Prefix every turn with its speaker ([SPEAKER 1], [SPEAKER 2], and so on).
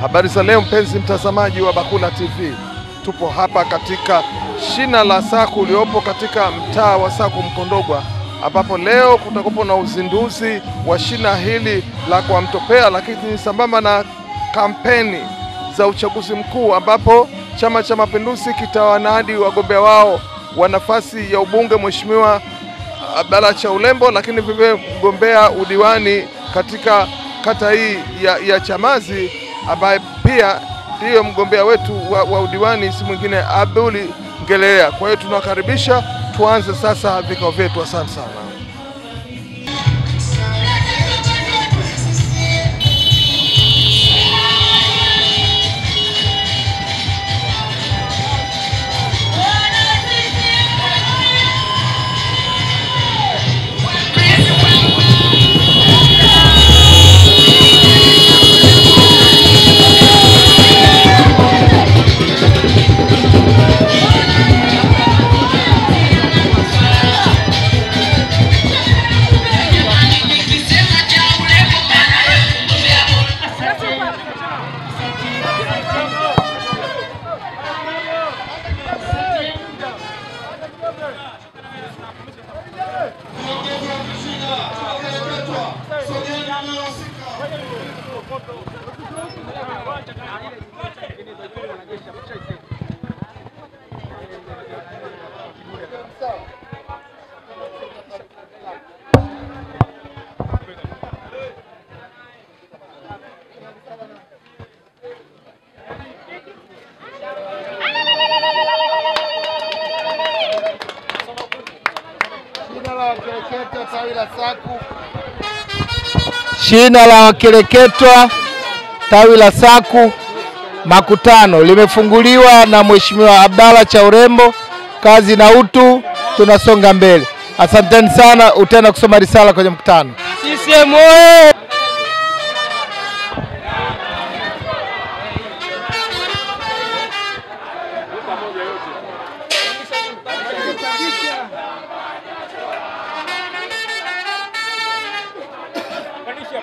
[SPEAKER 1] Habari za leo mpenzi mtazamaji wa Bakula TV. Tupo hapa katika shina la SACCO uliopo katika mtaa wa SACCO Mkondogwa, ambapo leo kutakupo na uzinduzi wa shina hili la kwa Mtopea, lakini sambamba na kampeni za uchaguzi mkuu ambapo Chama cha Mapinduzi kitawanadi wagombea wao wa nafasi ya ubunge Mheshimiwa Abdalla Chaulembo, lakini vile mgombea udiwani katika kata hii ya Chamazi ambaye pia ndiyo mgombea wetu wa udiwani si mwingine Abduli Ngelea. Kwa hiyo tunakaribisha, tuanze sasa vikao vyetu. Asante sana.
[SPEAKER 2] Shina la Wakereketwa tawi la SACCO Makutano limefunguliwa na Mheshimiwa Abdalla Chaulembo. Kazi na utu, tunasonga mbele. Asanteni sana. Utaenda kusoma risala kwenye mkutano. CCM oye!
[SPEAKER 3] Panisha.